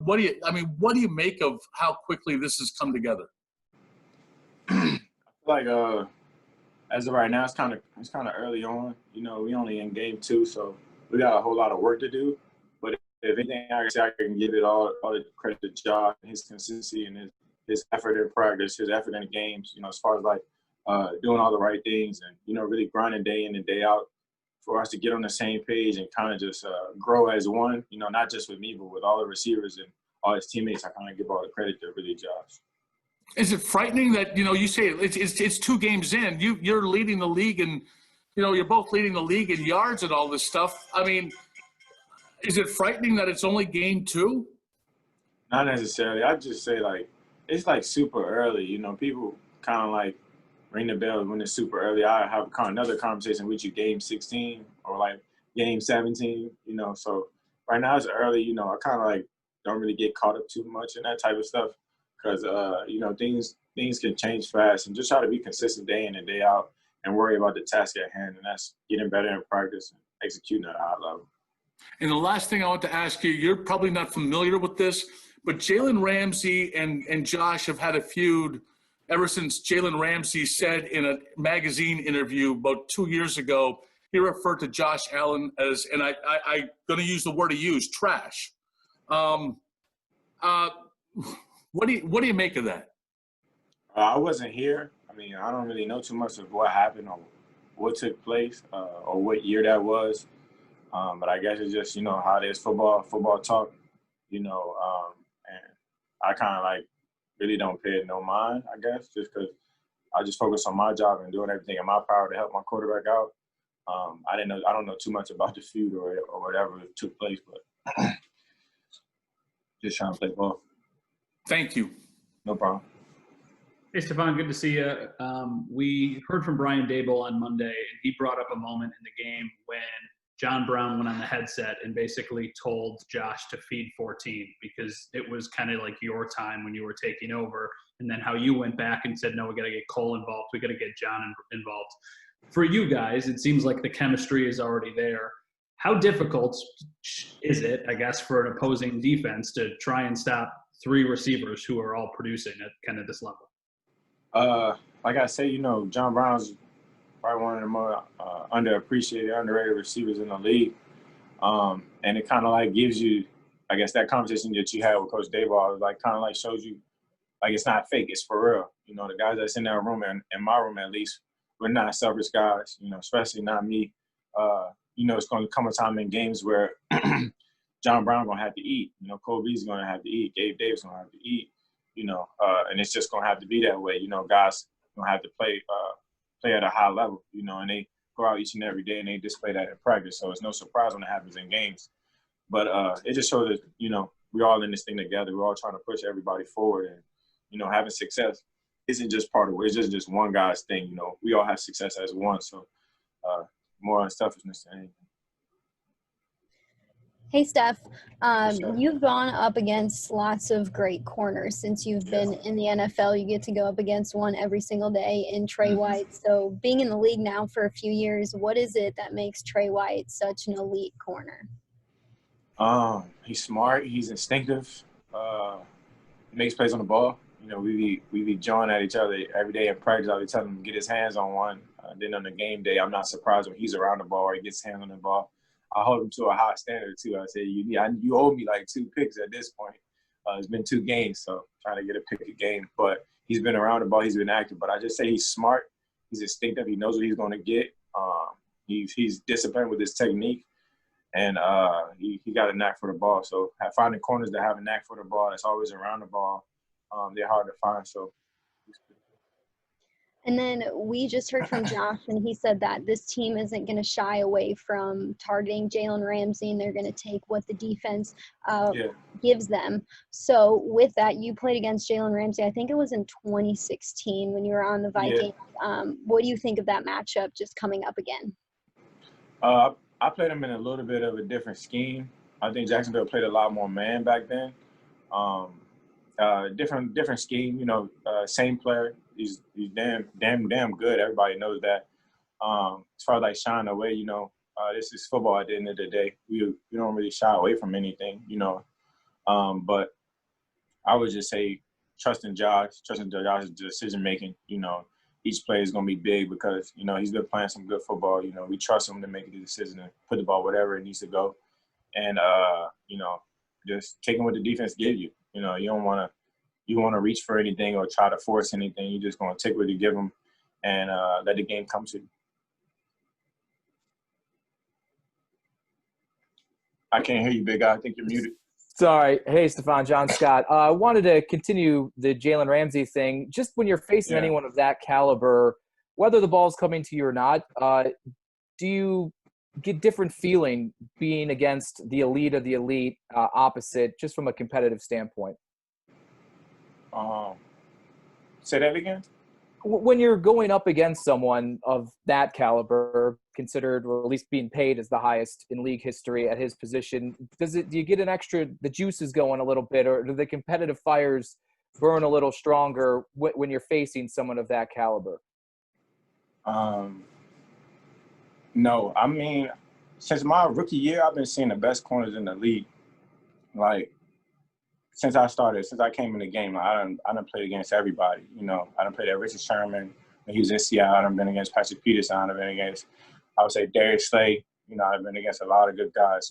what do you make of how quickly this has come together? Like as of right now, it's kind of early on. You know, we only in game 2, so we got a whole lot of work to do. But if anything, I can say I can give it all the credit to Josh, his consistency and his effort in practice, his effort in the games. You know, as far as like doing all the right things and really grinding day in and day out for us to get on the same page and kind of just grow as one. You know, not just with me, but with all the receivers and all his teammates. I kind of give all the credit to really Josh. Is it frightening that, you say it's 2 games in, you're leading the league and, you're both leading the league in yards and all this stuff. I mean, is it frightening that it's only game 2? Not necessarily. I'd just say, like, it's, like, super early. You know, people kind of, like, ring the bell when it's super early. I have another conversation with you game 16 or, like, game 17, So right now it's early. I kind of, like, don't really get caught up too much in that type of stuff. Because, things can change fast, and just try to be consistent day in and day out and worry about the task at hand, and that's getting better in practice and executing at a high level. And the last thing I want to ask you, you're probably not familiar with this, but Jalen Ramsey and Josh have had a feud ever since Jalen Ramsey said in a magazine interview about 2 years ago, he referred to Josh Allen as, and I'm going to use the word he used, trash. What do you make of that? I wasn't here. I mean, I don't really know too much of what happened or what took place or what year that was. But I guess it's just, how it is, football talk, and I kind of like really don't pay it no mind, I guess, just because I just focus on my job and doing everything in my power to help my quarterback out. I don't know too much about the feud or whatever took place, but just trying to play ball. Thank you. No problem. Hey, Stefon, good to see you. We heard from Brian Daboll on Monday, and he brought up a moment in the game when John Brown went on the headset and basically told Josh to feed 14 because it was kind of like your time when you were taking over, and then how you went back and said, no, we got to get Cole involved. We got to get John involved. For you guys, it seems like the chemistry is already there. How difficult is it, I guess, for an opposing defense to try and stop 3 receivers who are all producing at kind of this level? Like I say, John Brown's probably one of the more underappreciated, underrated receivers in the league. And it kind of like gives you, I guess, that conversation that you had with Coach Daboll, like kind of like shows you, like it's not fake, it's for real. The guys that's in that room, and in my room at least, we're not selfish guys, especially not me. It's going to come a time in games where John Brown going to have to eat. Cole Beasley's going to have to eat. Gabe Davis going to have to eat. And it's just going to have to be that way. Guys going to have to play at a high level, and they go out each and every day and they display that in practice. So it's no surprise when it happens in games. But it just shows that, we're all in this thing together. We're all trying to push everybody forward. And, having success isn't just part of it. It's just one guy's thing. We all have success as one. So more unselfishness than anything. Hey, Steph, you've gone up against lots of great corners since you've been in the NFL. You get to go up against one every single day in Trey White. So being in the league now for a few years, what is it that makes Trey White such an elite corner? He's smart. He's instinctive. He makes plays on the ball. We be jawing at each other every day in practice. I'll be telling him to get his hands on one. Then on the game day, I'm not surprised when he's around the ball or he gets his hands on the ball. I hold him to a high standard, too. I say, you owe me like 2 picks at this point. It's been 2 games, so trying to get a pick a game. But he's been around the ball. He's been active. But I just say he's smart. He's instinctive. He knows what he's going to get. He's disciplined with his technique. And he got a knack for the ball. So finding corners that have a knack for the ball, that's always around the ball, they're hard to find. So. And then we just heard from Josh, and he said that this team isn't going to shy away from targeting Jalen Ramsey, and they're going to take what the defense gives them. So with that, you played against Jalen Ramsey. I think it was in 2016 when you were on the Vikings. Yeah. What do you think of that matchup just coming up again? I played him in a little bit of a different scheme. I think Jacksonville played a lot more man back then. Different scheme, same player. He's damn good. Everybody knows that. As far as like shying away, this is football at the end of the day. We don't really shy away from anything, But I would just say trusting Josh's decision making. Each play is going to be big because, he's been playing some good football. We trust him to make the decision and put the ball wherever it needs to go. And, just taking what the defense gives you. You don't want to reach for anything or try to force anything. You're just going to take what you give them and let the game come to you. I can't hear you, big guy. I think you're muted. Sorry. Hey, Stefon, John Scott. I wanted to continue the Jalen Ramsey thing. Just when you're facing anyone of that caliber, whether the ball's coming to you or not, do you get different feeling being against the elite of the elite opposite, just from a competitive standpoint? Say that again? When you're going up against someone of that caliber, considered, or at least being paid as the highest in league history at his position, do you get the juices going a little bit, or do the competitive fires burn a little stronger when you're facing someone of that caliber? No, I mean, since my rookie year, I've been seeing the best corners in the league. Like, since I came in the game, I done played against everybody. I done played at Richard Sherman when he was in Seattle. I done been against Patrick Peterson. I done been against, I would say, Darius Slay. I've been against a lot of good guys.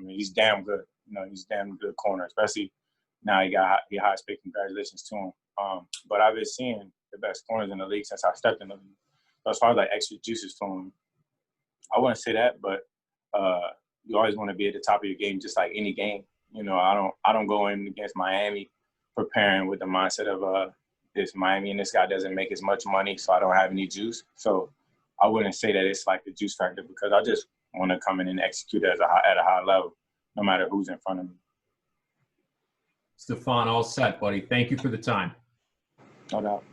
He's damn good. He's damn good corner, especially now he got highest pick. Congratulations to him. But I've been seeing the best corners in the league since I stepped in the league. So as far as like extra juices to him, I wouldn't say that, but you always want to be at the top of your game, just like any game. I don't go in against Miami preparing with the mindset of this Miami and this guy doesn't make as much money, so I don't have any juice. So I wouldn't say that it's like the juice factor, because I just want to come in and execute at a high level, no matter who's in front of me. Stefon, all set, buddy. Thank you for the time. No doubt.